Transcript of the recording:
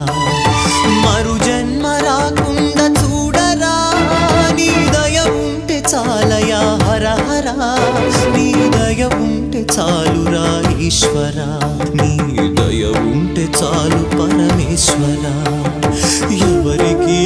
మరు జన్మ రాకుండా చూడరా, నీ దయ ఉంటే చాలయా హర హర, నీ దయ ఉంటే చాలురా ఈశ్వరా, నీ దయ ఉంటే చాలు పరమేశ్వరా. ఎవరికి